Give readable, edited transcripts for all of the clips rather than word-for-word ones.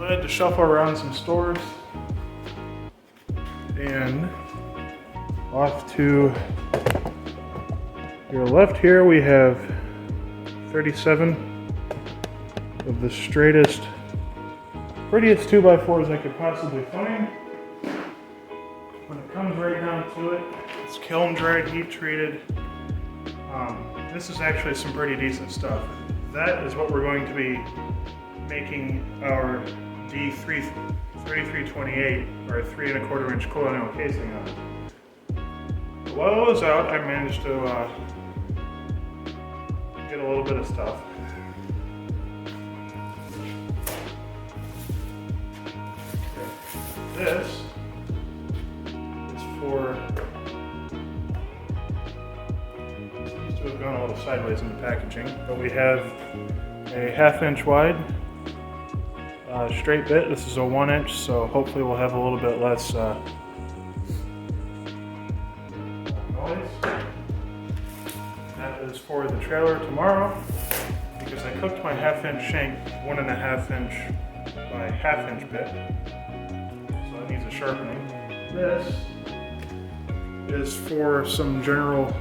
So I had to shuffle around some stores, and off to your left here we have 37 of the straightest, prettiest 2x4s I could possibly find. When it comes right down to it, it's kiln dried, heat treated. This is actually some pretty decent stuff. That is what we're going to be making our D3328 or 3 1/4 inch colonial casing on. While I was out, I managed to get a little bit of stuff. This is for, seems to have gone a little sideways in the packaging, but we have a 1/2 inch wide straight bit. This is a 1 inch, so hopefully we'll have a little bit less noise. That is for the trailer tomorrow, because I cooked my 1/2 inch shank 1 1/2 inch by 1/2 inch bit. So it needs a sharpening. This is for some general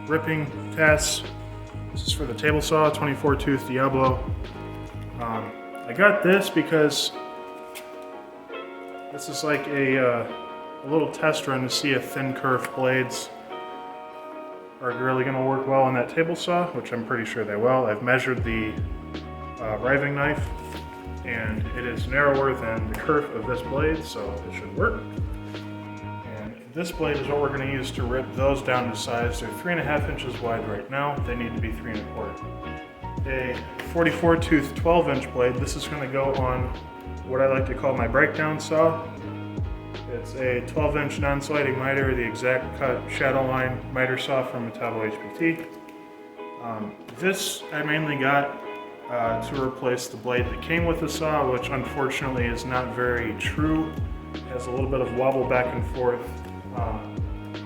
ripping tests. This is for the table saw, 24 tooth Diablo. I got this because this is like a little test run to see if thin curved blades are really going to work well on that table saw, which I'm pretty sure they will. I've measured the riving knife, and it is narrower than the curve of this blade, so it should work. And this blade is what we're going to use to rip those down to size. They're 3 1/2 inches wide right now. They need to be 3 1/4. A 44 tooth 12 inch blade. This is going to go on what I like to call my breakdown saw. It's a 12 inch non-sliding miter, the exact cut shadow line miter saw from Metabo HPT. This I mainly got to replace the blade that came with the saw, which unfortunately is not very true. It has a little bit of wobble back and forth,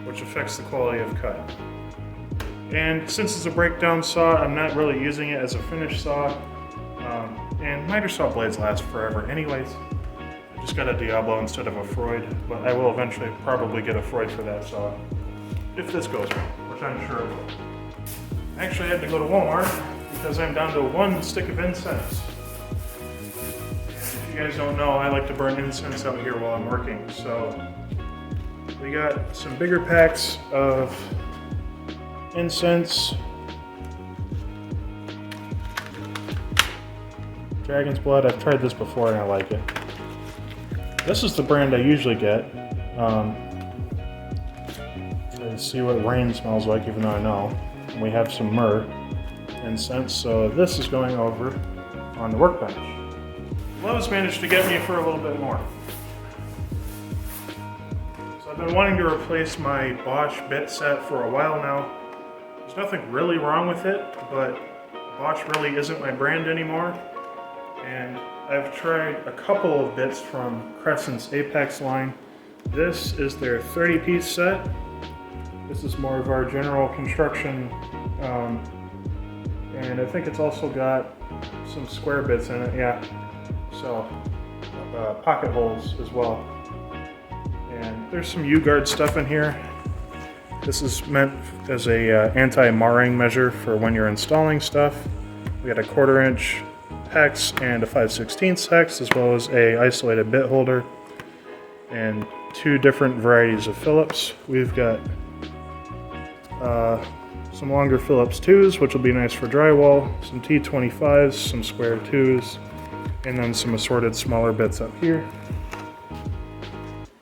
which affects the quality of cut. And since it's a breakdown saw, I'm not really using it as a finish saw. And miter saw blades last forever anyways. I just got a Diablo instead of a Freud, but I will eventually probably get a Freud for that saw, if this goes well, which I'm sure it will. I actually had to go to Walmart because I'm down to 1 stick of incense. And if you guys don't know, I like to burn incense out here while I'm working, so we got some bigger packs of incense, Dragon's Blood. I've tried this before and I like it. This is the brand I usually get. Let's see what rain smells like, even though I know. And we have some myrrh incense, so this is going over on the workbench. Lowe's managed to get me for a little bit more. So I've been wanting to replace my Bosch bit set for a while now. There's nothing really wrong with it, but Bosch really isn't my brand anymore. And I've tried a couple of bits from Crescent's Apex line. This is their 30-piece set. This is more of our general construction, and I think it's also got some square bits in it, yeah. So, pocket holes as well. And there's some U-guard stuff in here. This is meant as a anti-marring measure for when you're installing stuff. We got a 1/4 inch hex and a 5/16 hex, as well as a isolated bit holder and 2 different varieties of Phillips. We've got some longer Phillips 2s, which will be nice for drywall, some T25s, some square 2s, and then some assorted smaller bits up here.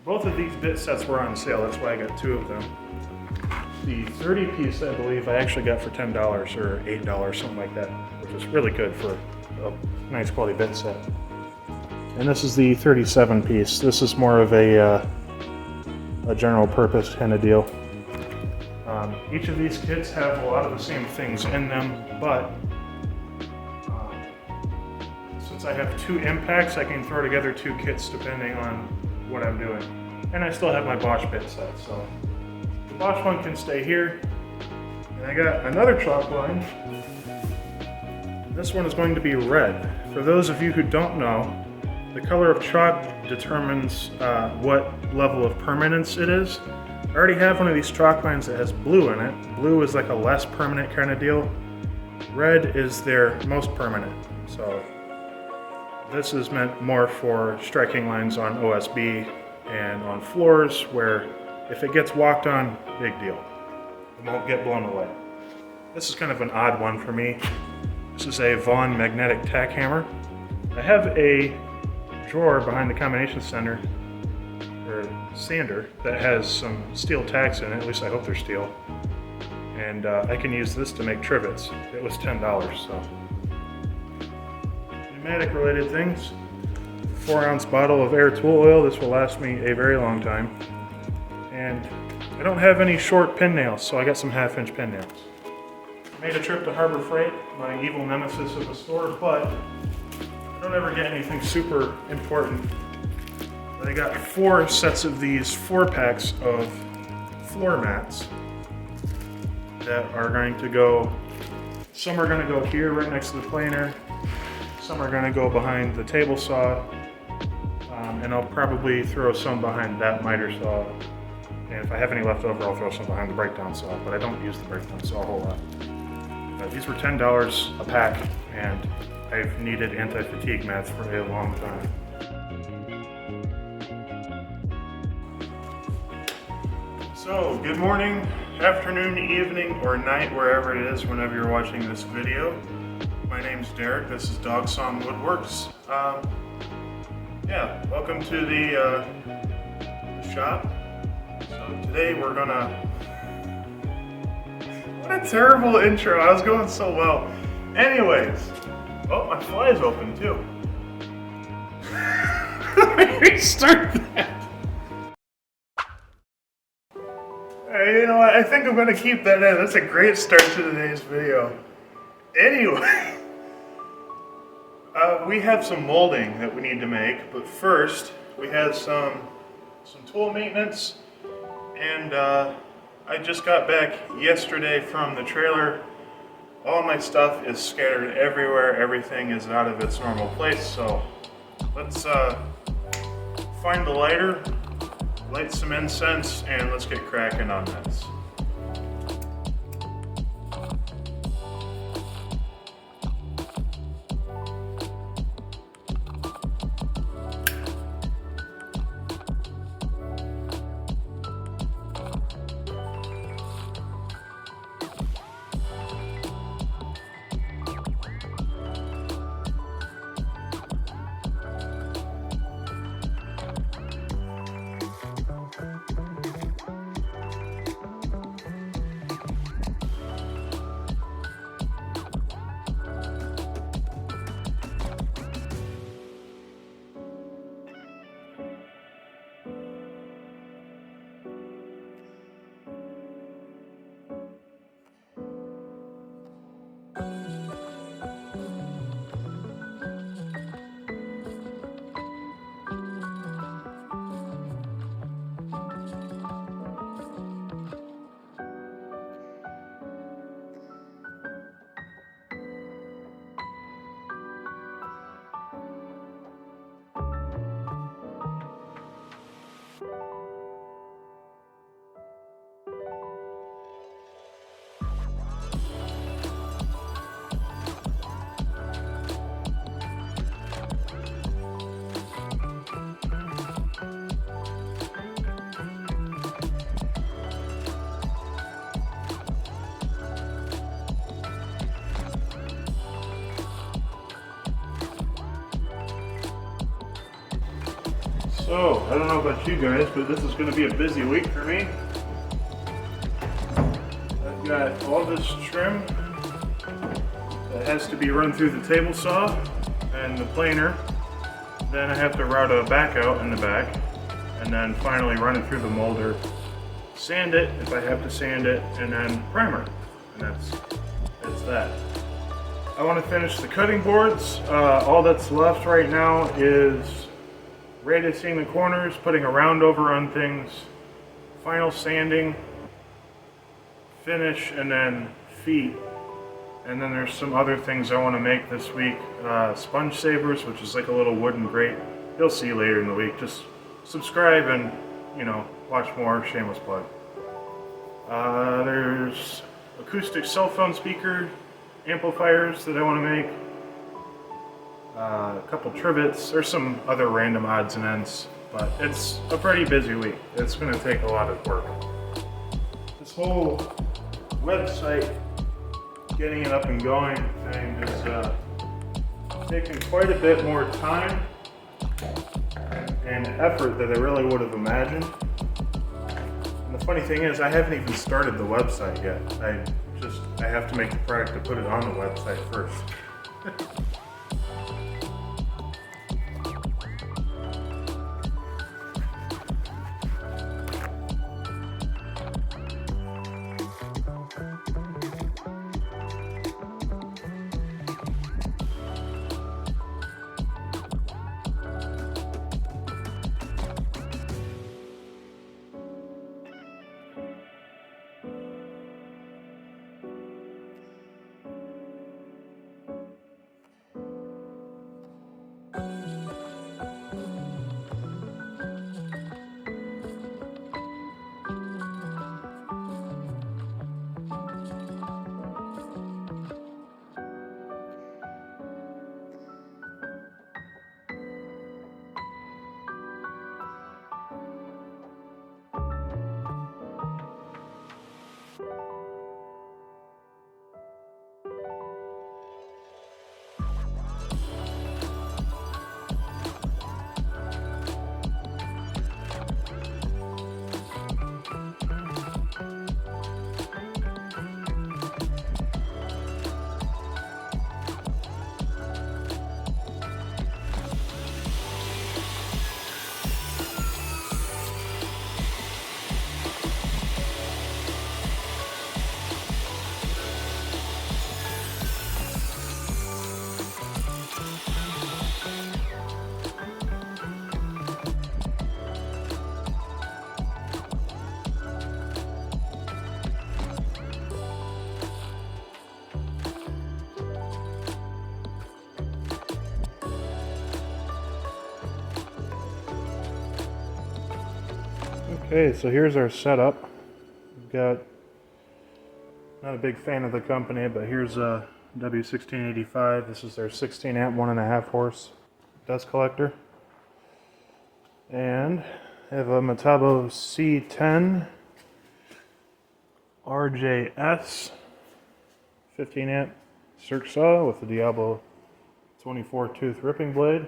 Both of these bit sets were on sale, that's why I got 2 of them. The 30-piece, I believe, I actually got for $10 or $8, something like that, which is really good for a nice quality bit set. And this is the 37-piece. This is more of a general purpose kind of deal. Each of these kits have a lot of the same things in them, but since I have 2 impacts, I can throw together 2 kits depending on what I'm doing. And I still have my Bosch bit set, so the Bosch one can stay here. And I got another chalk line This one is going to be red. For those of you who don't know, the color of chalk determines what level of permanence it is. I already have one of these chalk lines that has blue in it. Blue is like a less permanent kind of deal. Red is their most permanent. So this is meant more for striking lines on OSB and on floors where if it gets walked on, big deal. It won't get blown away. This is kind of an odd one for me. This is a Vaughan magnetic tack hammer. I have a drawer behind the combination center, or sander, that has some steel tacks in it, at least I hope they're steel. And I can use this to make trivets. It was $10, so. Pneumatic related things. 4-ounce bottle of air tool oil. This will last me a very long time. And I don't have any short pin nails, so I got some 1/2-inch pin nails. Made a trip to Harbor Freight, my evil nemesis of a store, but I don't ever get anything super important. But I got 4 sets of these 4-packs of floor mats that are going to go, some are going to go here right next to the planer, some are going to go behind the table saw, and I'll probably throw some behind that miter saw. And if I have any left over, I'll throw some behind the breakdown saw, but I don't use the breakdown saw a whole lot. These were $10 a pack, and I've needed anti-fatigue mats for a long time. So, good morning, afternoon, evening, or night, wherever it is, whenever you're watching this video. My name's Derek, this is Dog Song Woodworks. Welcome to the shop. So today we're gonna... What a terrible intro, I was going so well. Anyways, oh, my fly's open too. Let me restart that. You know what, I think I'm gonna keep that in. That's a great start to today's video. Anyway, we have some molding that we need to make, but first we have some tool maintenance, and I just got back yesterday from the trailer. All my stuff is scattered everywhere. Everything is out of its normal place. So let's find the lighter, light some incense, and let's get cracking on this. So, I don't know about you guys, but this is going to be a busy week for me. I've got all this trim that has to be run through the table saw and the planer. Then I have to route a back out in the back, and then finally run it through the molder, sand it if I have to sand it, and then primer. And that's that. I want to finish the cutting boards. All that's left right now is radiusing the corners, putting a round over on things, final sanding, finish, and then feet And then there's some other things I want to make this week. Sponge savers, which is like a little wooden grate. You'll see later in the week. Just subscribe and, you know, watch more. Shameless plug. There's acoustic cell phone speaker amplifiers that I want to make. A couple trivets. There's some other random odds and ends, but it's a pretty busy week. It's going to take a lot of work. This whole website, getting it up and going thing is taking quite a bit more time and effort than I really would have imagined. And the funny thing is, I haven't even started the website yet. I have to make the product to put it on the website first. Okay, so here's our setup. We've got, not a big fan of the company, but here's a W1685. This is their 16 amp, 1.5 horse dust collector. And I have a Metabo C10 RJS 15 amp circ saw with the Diablo 24 tooth ripping blade.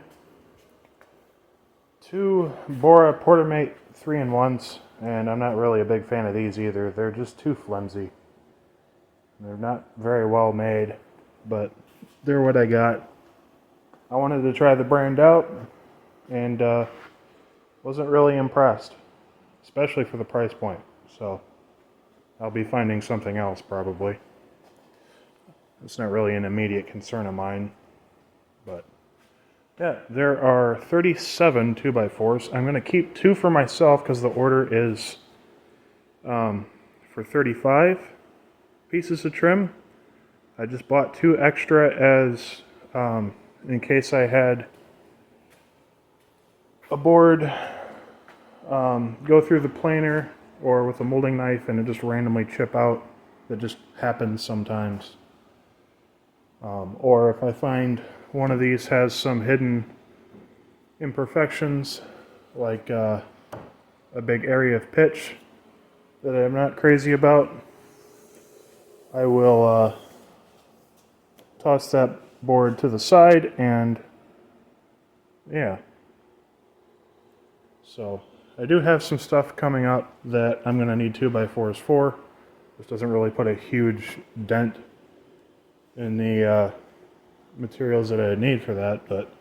Two Bora Portamate 3-in-1s, and I'm not really a big fan of these either. They're just too flimsy. They're not very well made, but they're what I got. I wanted to try the brand out, and wasn't really impressed, especially for the price point. So I'll be finding something else probably. It's not really an immediate concern of mine, but yeah, there are 37 2x4s. I'm going to keep 2 for myself because the order is for 35 pieces of trim. I just bought 2 extra as in case I had a board go through the planer or with a molding knife and it just randomly chip out. That just happens sometimes. Or if I find one of these has some hidden imperfections, like a big area of pitch that I'm not crazy about, I will toss that board to the side, and yeah. So I do have some stuff coming up that I'm going to need 2x4s for. This doesn't really put a huge dent in the materials that I need for that, but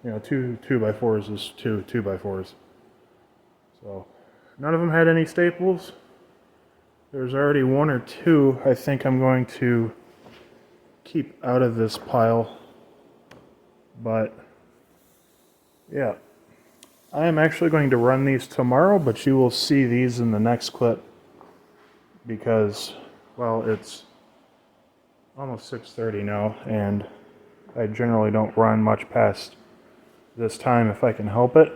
you know, 2x4s is 2x4s. So none of them had any staples. There's already 1 or 2 I think I'm going to keep out of this pile, but yeah, I am actually going to run these tomorrow, but you will see these in the next clip because, well, it's almost 6:30 now, and I generally don't run much past this time if I can help it.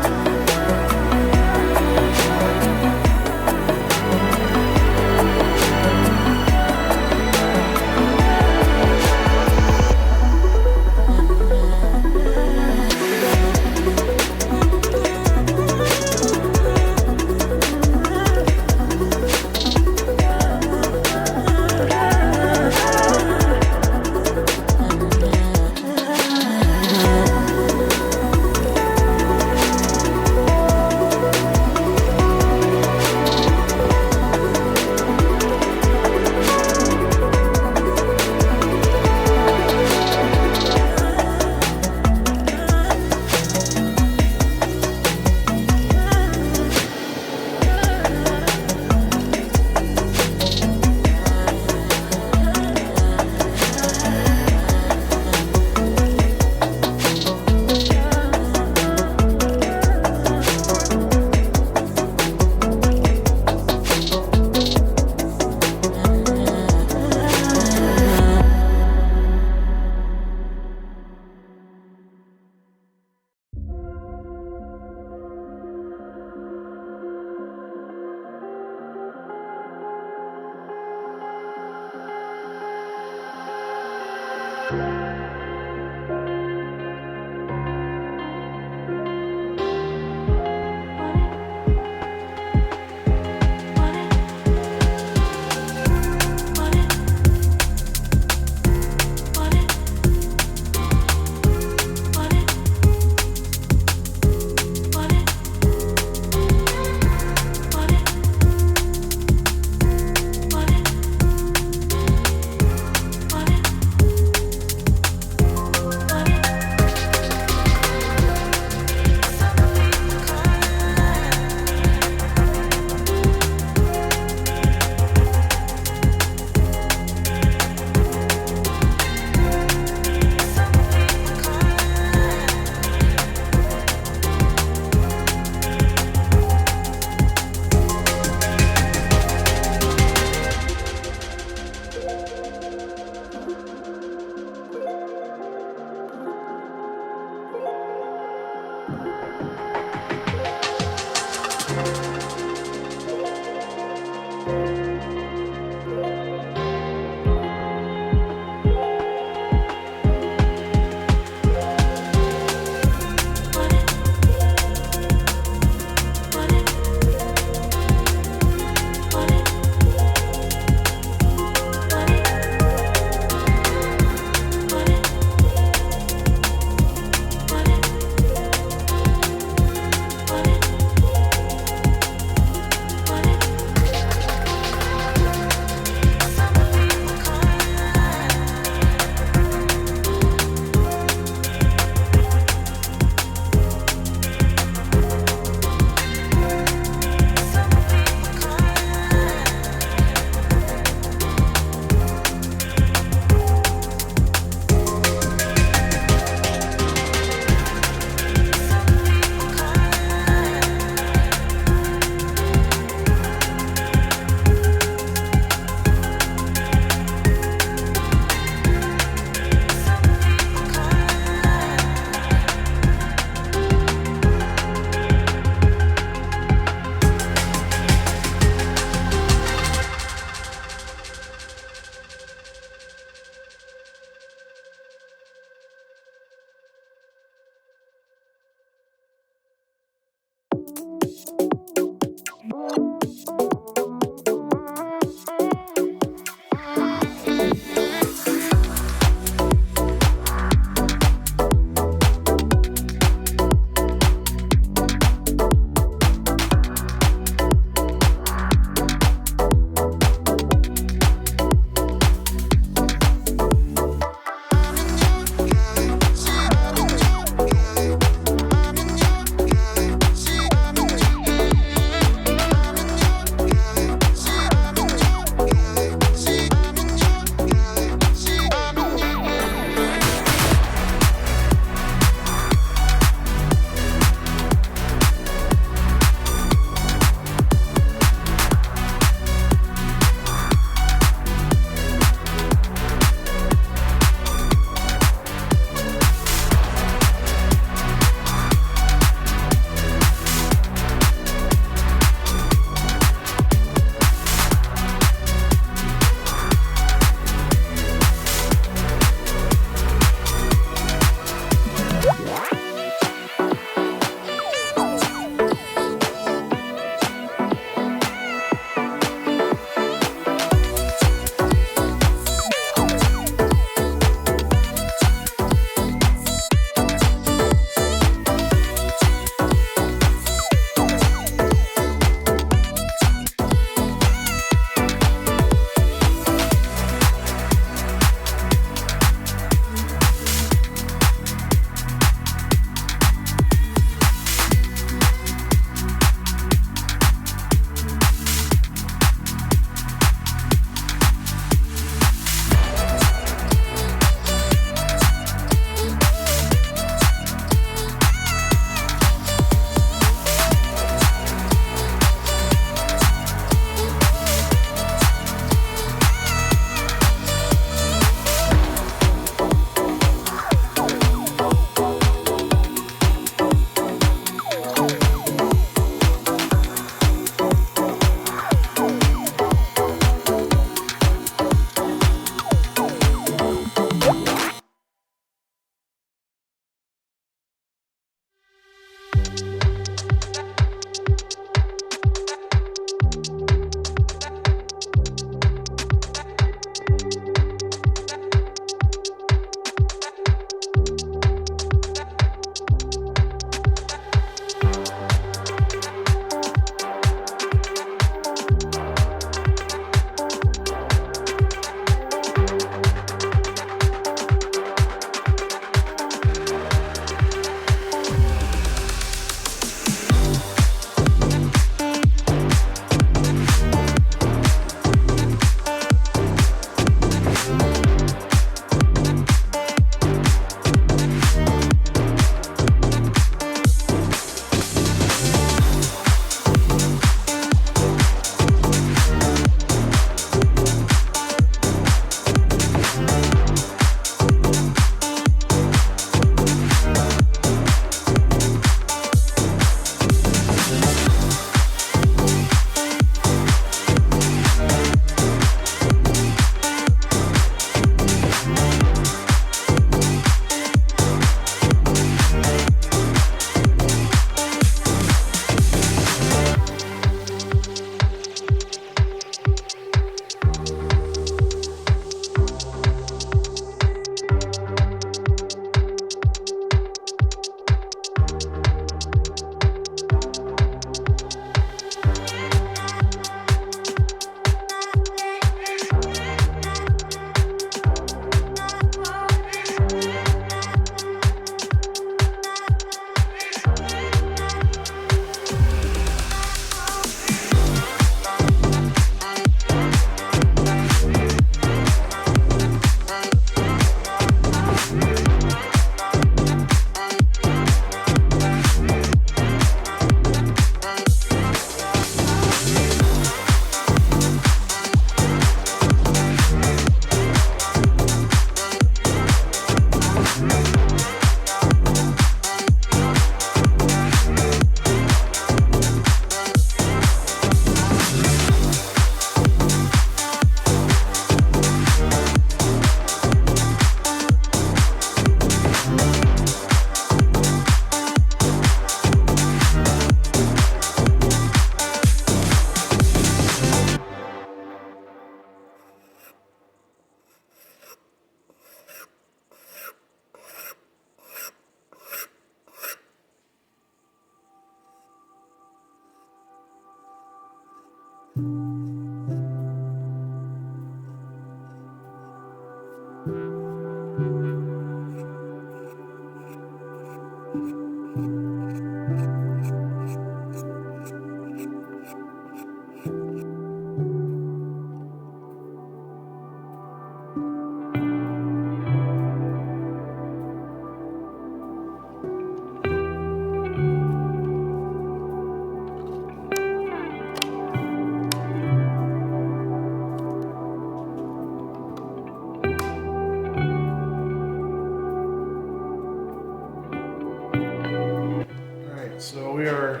So we are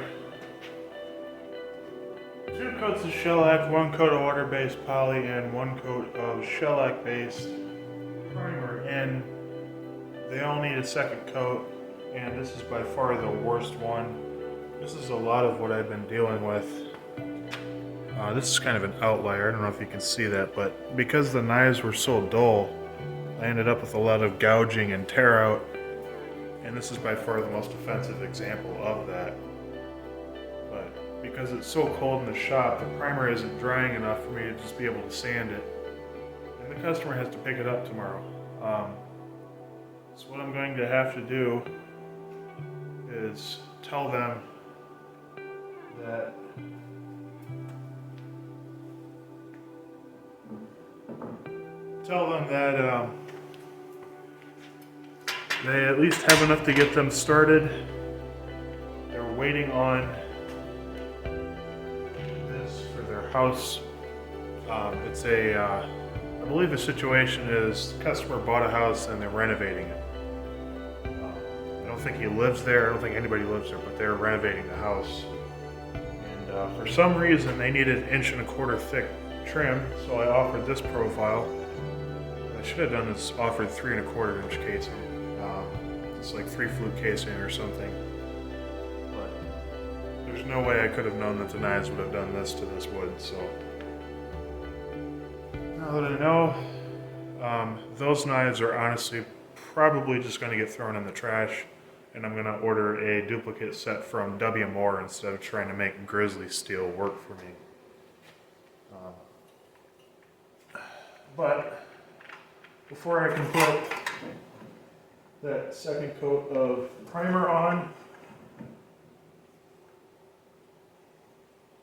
2 coats of shellac, 1 coat of water-based poly, and 1 coat of shellac-based primer in. They all need a second coat, and this is by far the worst one. This is a lot of what I've been dealing with. This is kind of an outlier, I don't know if you can see that, but because the knives were so dull, I ended up with a lot of gouging and tear out. And this is by far the most offensive example of that. But because it's so cold in the shop, the primer isn't drying enough for me to just be able to sand it. And the customer has to pick it up tomorrow. So what I'm going to have to do is tell them that they at least have enough to get them started. They're waiting on this for their house. I believe the situation is the customer bought a house and they're renovating it. I don't think he lives there, I don't think anybody lives there, but they're renovating the house. And for some reason they needed 1.25 inch thick trim, so I offered this profile. I should have done this, offered 3.25 inch casing. It's like 3 flute casing or something. But there's no way I could have known that the knives would have done this to this wood, so. Now that I know, those knives are honestly probably just going to get thrown in the trash, and I'm going to order a duplicate set from W. Moore instead of trying to make grizzly steel work for me. But before I can put that second coat of primer on,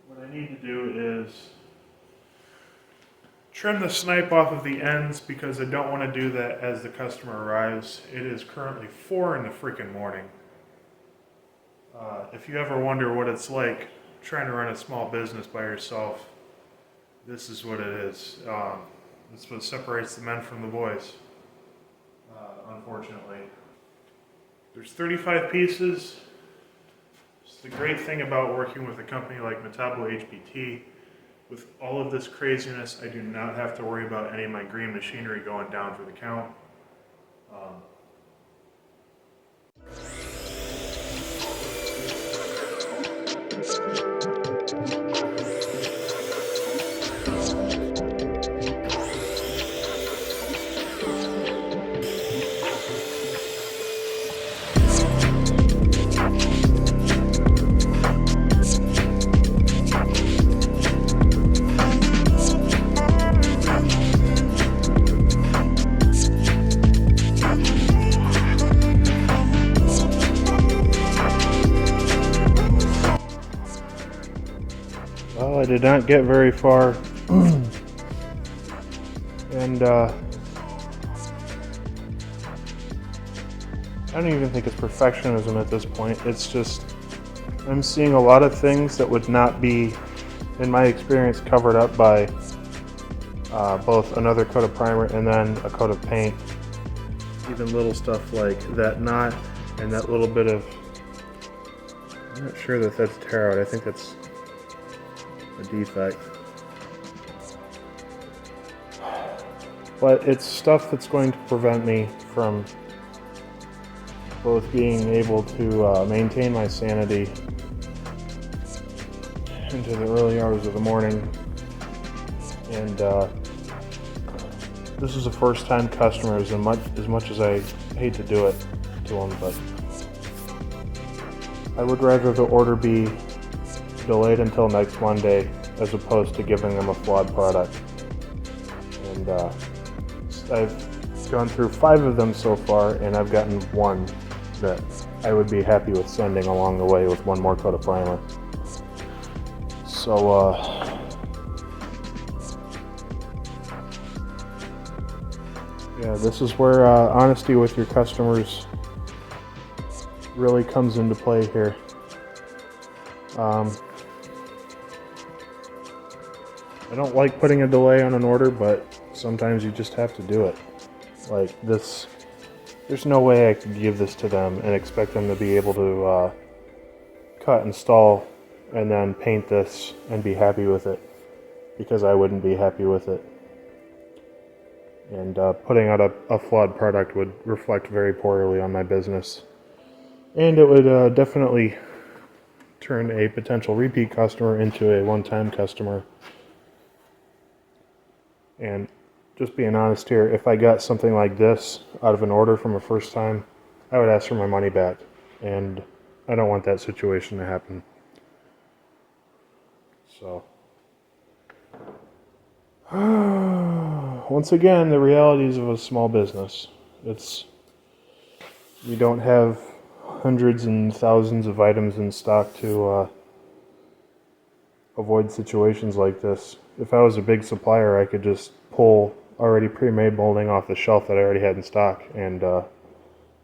what I need to do is trim the snipe off of the ends because I don't want to do that as the customer arrives. It is currently 4 in the freaking morning. If you ever wonder what it's like trying to run a small business by yourself, this is what it is. That's what separates the men from the boys, unfortunately. There's 35 pieces. It's the great thing about working with a company like Metabo HPT. With all of this craziness, I do not have to worry about any of my green machinery going down for the count. Well, I did not get very far, and I don't even think it's perfectionism at this point. It's just I'm seeing a lot of things that would not be, in my experience, covered up by both another coat of primer and then a coat of paint. Even little stuff like that knot and that little bit of, I'm not sure that that's tear out. I think that's a defect. But it's stuff that's going to prevent me from both being able to maintain my sanity into the early hours of the morning, and this is a first-time customer. As much as I hate to do it to them, but I would rather the order be delayed until next Monday as opposed to giving them a flawed product. And I've gone through 5 of them so far, and I've gotten one that I would be happy with sending along the way with one more coat of primer. So yeah, this is where honesty with your customers really comes into play here. I don't like putting a delay on an order, but sometimes you just have to do it. Like this, there's no way I could give this to them and expect them to be able to cut, install, and then paint this and be happy with it, because I wouldn't be happy with it. And putting out a flawed product would reflect very poorly on my business. And it would definitely turn a potential repeat customer into a one-time customer. And just being honest here, if I got something like this out of an order from a first time, I would ask for my money back. And I don't want that situation to happen. So, once again, the realities of a small business. We don't have hundreds and thousands of items in stock to avoid situations like this. If I was a big supplier, I could just pull already pre-made molding off the shelf that I already had in stock and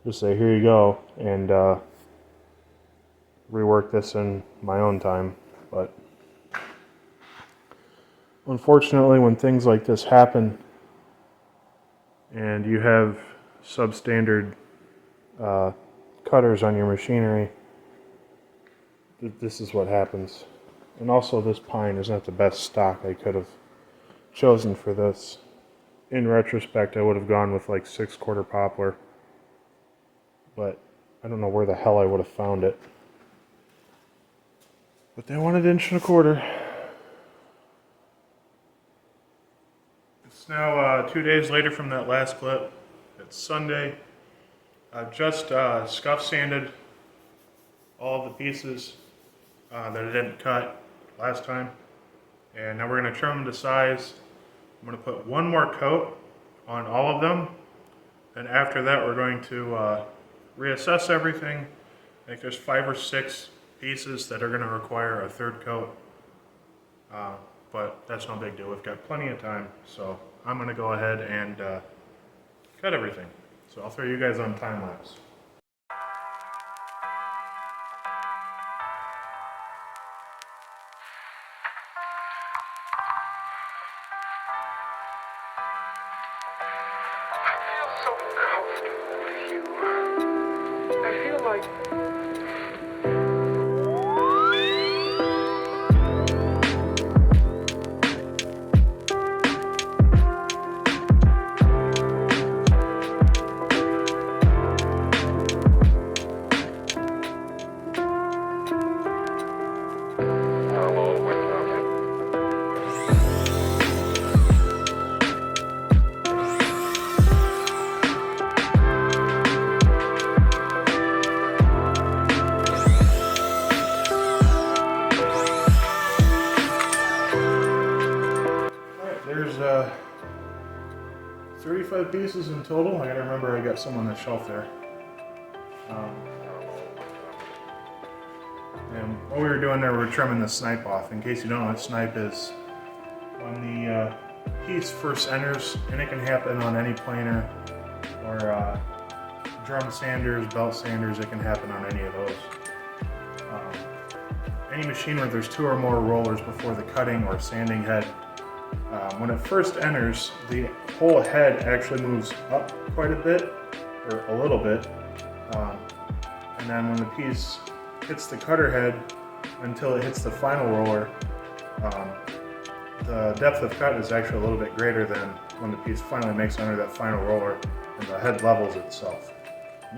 just say, here you go, and rework this in my own time. But unfortunately, when things like this happen and you have substandard cutters on your machinery, this is what happens. And also, this pine is not the best stock I could have chosen for this. In retrospect, I would have gone with like 6-quarter poplar, but I don't know where the hell I would have found it. But they wanted 1.25 inch. It's now 2 days later from that last clip. It's Sunday. I've just scuff sanded all of the pieces that I didn't cut last time. And now we're going to trim them to size. I'm going to put one more coat on all of them. And after that, we're going to reassess everything. I think there's 5 or 6 pieces that are going to require a 3rd coat. But that's no big deal. We've got plenty of time. So I'm going to go ahead and cut everything. So I'll throw you guys on time lapse. So comfortable with you. I feel like There's 35 pieces in total. I gotta remember I got some on the shelf there. And what we were doing there, we were trimming the snipe off. In case you don't know what snipe is, when the piece first enters, and it can happen on any planer or drum sanders, belt sanders, it can happen on any of those. Any machine where there's 2 or more rollers before the cutting or sanding head, when it first enters, the whole head actually moves up quite a bit, or a little bit, and then when the piece hits the cutter head until it hits the final roller, the depth of cut is actually a little bit greater than when the piece finally makes under that final roller and the head levels itself.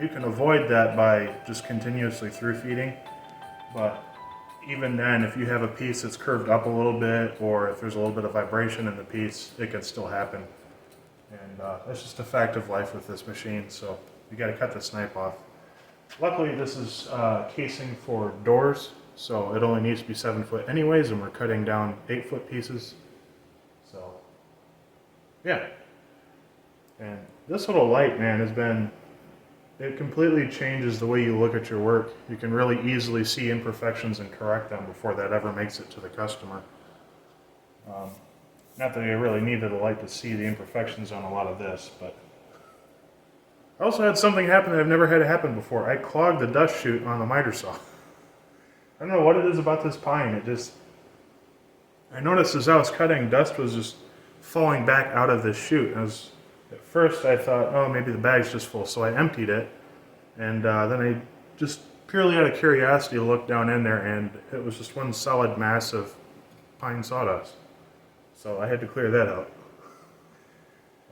You can avoid that by just continuously through feeding, but even then, if you have a piece that's curved up a little bit, or if there's a little bit of vibration in the piece, it can still happen. And that's just a fact of life with this machine, so you gotta cut the snipe off. Luckily, this is casing for doors, so it only needs to be 7 foot anyways, and we're cutting down 8 foot pieces. So, yeah. And this little light, man, it completely changes the way you look at your work. You can really easily see imperfections and correct them before that ever makes it to the customer. Not that you really needed a light to see the imperfections on a lot of this, but I also had something happen that I've never had happen before. I clogged the dust chute on the miter saw. I don't know what it is about this pine. I noticed as I was cutting, dust was just falling back out of this chute. At first I thought, oh, maybe the bag's just full, so I emptied it. And then I just, purely out of curiosity, looked down in there, and it was just one solid mass of pine sawdust. So I had to clear that out.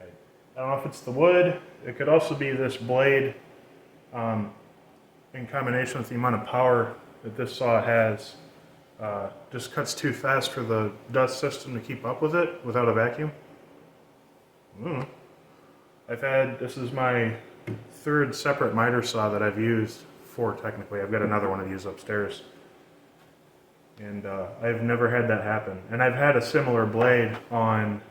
I don't know if it's the wood. It could also be this blade in combination with the amount of power that this saw has. Just cuts too fast for the dust system to keep up with it without a vacuum. This is my third separate miter saw that I've used, four technically. I've got another one of these upstairs. And I've never had that happen. And I've had a similar blade on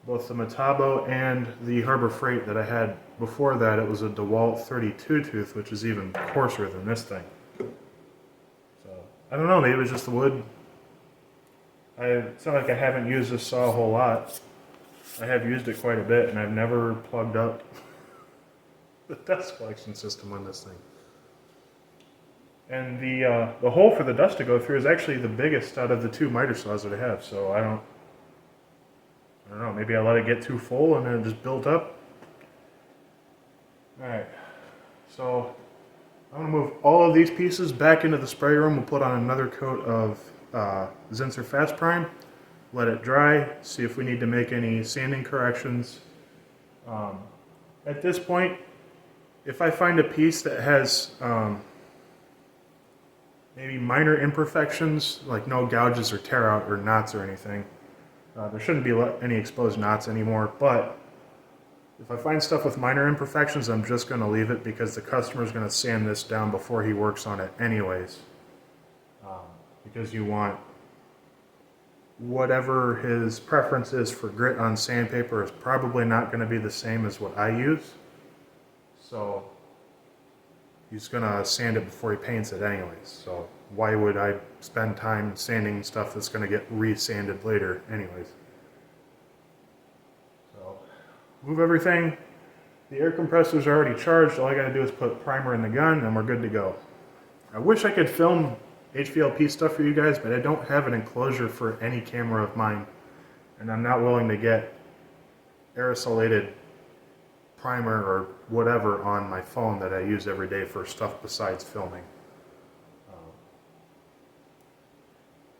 both the Metabo and the Harbor Freight that I had before that. It was a DeWalt 32 tooth, which is even coarser than this thing. So, I don't know, maybe it was just the wood. It's not like I haven't used this saw a whole lot. I have used it quite a bit, and I've never plugged up the dust collection system on this thing. And the hole for the dust to go through is actually the biggest out of the two miter saws that I have, so I don't know, maybe I let it get too full and then it just built up. Alright, so I'm going to move all of these pieces back into the spray room. We'll put on another coat of Zinsser Fast Prime, let it dry, see if we need to make any sanding corrections. At this point, if I find a piece that has maybe minor imperfections, like no gouges or tear out or knots or anything, there shouldn't be any exposed knots anymore, but if I find stuff with minor imperfections, I'm just going to leave it because the customer is going to sand this down before he works on it anyways. Because you want whatever his preference is for grit on sandpaper is probably not going to be the same as what I use. So he's going to sand it before he paints it anyways. So why would I spend time sanding stuff that's going to get re-sanded later anyways? So move everything. The air compressor's are already charged. All I got to do is put primer in the gun and we're good to go. I wish I could film HVLP stuff for you guys, but I don't have an enclosure for any camera of mine. And I'm not willing to get aerosolated primer or whatever on my phone that I use every day for stuff besides filming.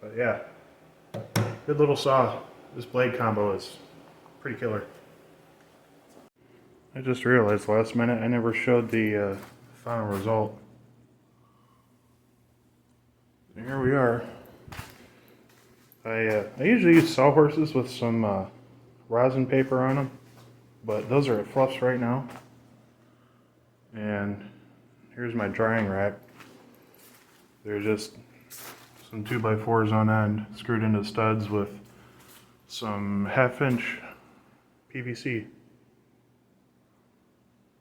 But yeah, good little saw. This blade combo is pretty killer. I just realized last minute I never showed the final result. Here we are. I usually use sawhorses with some rosin paper on them, but those are at fluffs right now. And here's my drying rack. They're just some 2x4s on end screwed into studs with some 1/2-inch PVC.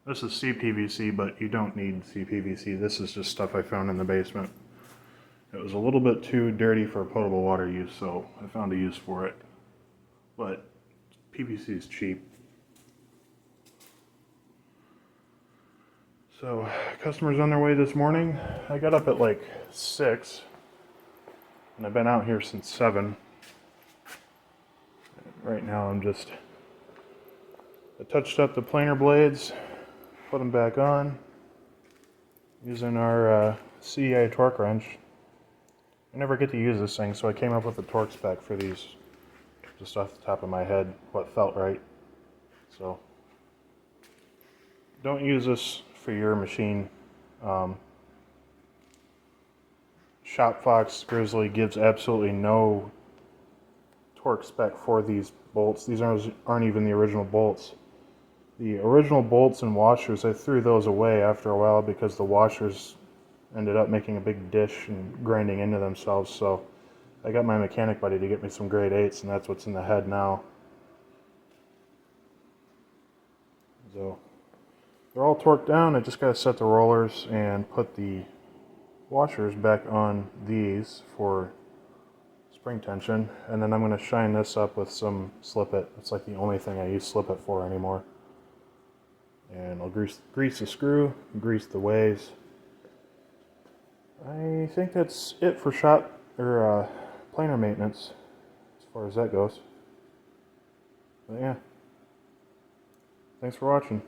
This is CPVC, but you don't need CPVC. This is just stuff I found in the basement. It was a little bit too dirty for potable water use, so I found a use for it. But PVC is cheap. So, customers on their way this morning. I got up at like 6, and I've been out here since 7. Right now I touched up the planer blades, put them back on, using our CEI torque wrench. I never get to use this thing, so I came up with a torque spec for these, just off the top of my head, what felt right. So, don't use this for your machine. Shop Fox Grizzly gives absolutely no torque spec for these bolts. These aren't even the original bolts. The original bolts and washers, I threw those away after a while because the washers ended up making a big dish and grinding into themselves. So I got my mechanic buddy to get me some grade 8s, and that's what's in the head now. So they're all torqued down. I just got to set the rollers and put the washers back on these for spring tension, and then I'm going to shine this up with some Slip It. It's like the only thing I use Slip It for anymore. And I'll grease the screw, grease the ways. I think that's it for shop or planer maintenance as far as that goes. But yeah, thanks for watching.